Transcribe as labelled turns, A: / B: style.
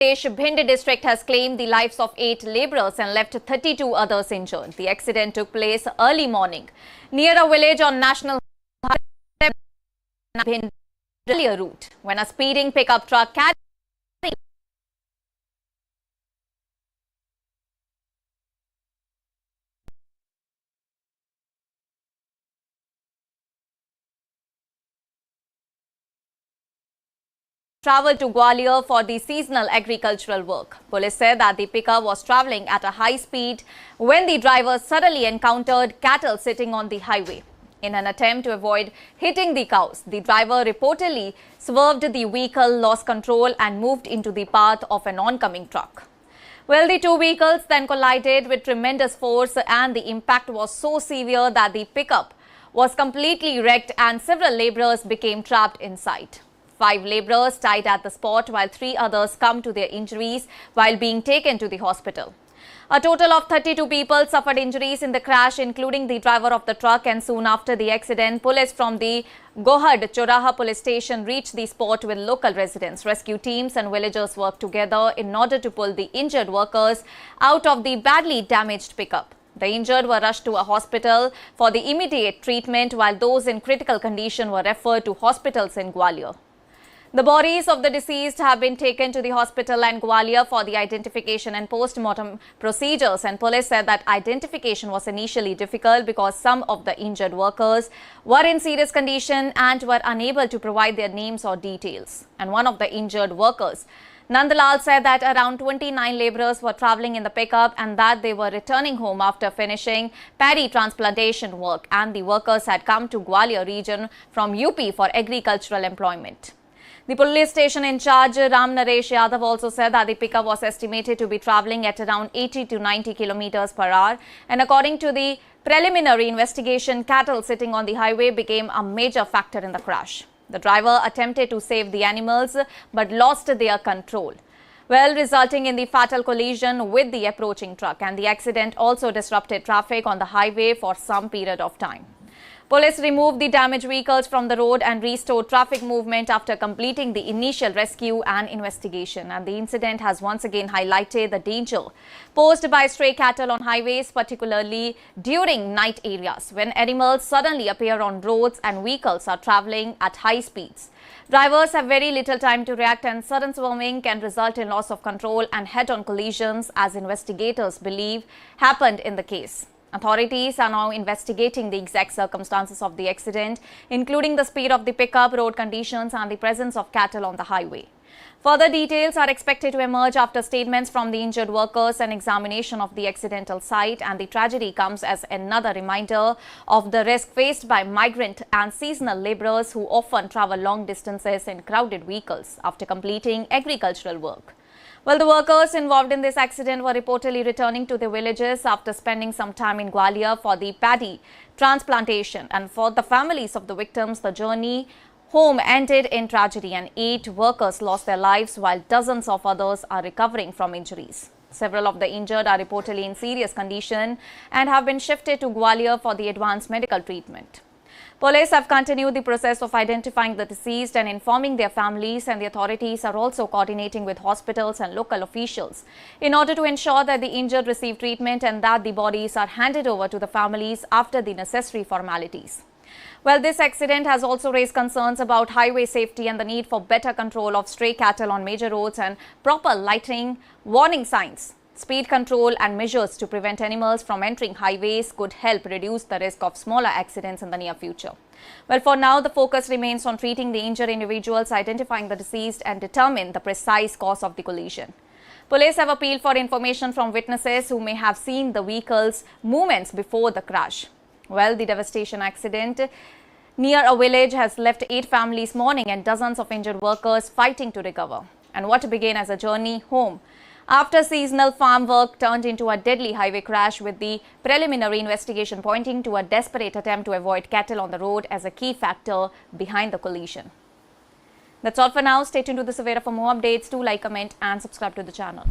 A: Bhind district has claimed the lives of 8 labourers and left 32 others injured. The accident took place early morning near a village on National Bhind route when a speeding pickup truck carried travelled to Gwalior for the seasonal agricultural work. Police said that the pickup was travelling at a high speed when the driver suddenly encountered cattle sitting on the highway. In an attempt to avoid hitting the cows, the driver reportedly swerved the vehicle, lost control and moved into the path of an oncoming truck. Well, the two vehicles then collided with tremendous force and the impact was so severe that the pickup was completely wrecked and several labourers became trapped inside. 5 labourers died at the spot while 3 others come to their injuries while being taken to the hospital. A total of 32 people suffered injuries in the crash, including the driver of the truck, and soon after the accident, police from the Gohad Choraha police station reached the spot with local residents. Rescue teams and villagers worked together in order to pull the injured workers out of the badly damaged pickup. The injured were rushed to a hospital for the immediate treatment, while those in critical condition were referred to hospitals in Gwalior. The bodies of the deceased have been taken to the hospital and Gwalior for the identification and post-mortem procedures, and police said that identification was initially difficult because some of the injured workers were in serious condition and were unable to provide their names or details. And one of the injured workers, Nandalal, said that around 29 labourers were travelling in the pickup and that they were returning home after finishing paddy transplantation work, and the workers had come to Gwalior region from UP for agricultural employment. The police station in charge, Ram Naresh Yadav, also said that the pickup was estimated to be travelling at around 80 to 90 kilometers per hour. And according to the preliminary investigation, cattle sitting on the highway became a major factor in the crash. The driver attempted to save the animals but lost their control, well, resulting in the fatal collision with the approaching truck. And the accident also disrupted traffic on the highway for some period of time. Police removed the damaged vehicles from the road and restored traffic movement after completing the initial rescue and investigation. And the incident has once again highlighted the danger posed by stray cattle on highways, particularly during night areas when animals suddenly appear on roads and vehicles are travelling at high speeds. Drivers have very little time to react, and sudden swerving can result in loss of control and head-on collisions, as investigators believe happened in the case. Authorities are now investigating the exact circumstances of the accident, including the speed of the pickup, road conditions and the presence of cattle on the highway. Further details are expected to emerge after statements from the injured workers and examination of the accidental site, and the tragedy comes as another reminder of the risk faced by migrant and seasonal labourers who often travel long distances in crowded vehicles after completing agricultural work. Well, the workers involved in this accident were reportedly returning to their villages after spending some time in Gwalior for the paddy transplantation. And for the families of the victims, the journey home ended in tragedy, and 8 workers lost their lives while dozens of others are recovering from injuries. Several of the injured are reportedly in serious condition and have been shifted to Gwalior for the advanced medical treatment. Police have continued the process of identifying the deceased and informing their families, and the authorities are also coordinating with hospitals and local officials in order to ensure that the injured receive treatment and that the bodies are handed over to the families after the necessary formalities. Well, this accident has also raised concerns about highway safety and the need for better control of stray cattle on major roads, and proper lighting, warning signs, speed control and measures to prevent animals from entering highways could help reduce the risk of smaller accidents in the near future. Well, for now, the focus remains on treating the injured individuals, identifying the deceased and determine the precise cause of the collision. Police have appealed for information from witnesses who may have seen the vehicle's movements before the crash. Well, the devastation accident near a village has left 8 families mourning and dozens of injured workers fighting to recover. And what began as a journey home after seasonal farm work turned into a deadly highway crash, with the preliminary investigation pointing to a desperate attempt to avoid cattle on the road as a key factor behind the collision. That's all for now. Stay tuned to the Savera for more updates. Do like, comment and subscribe to the channel.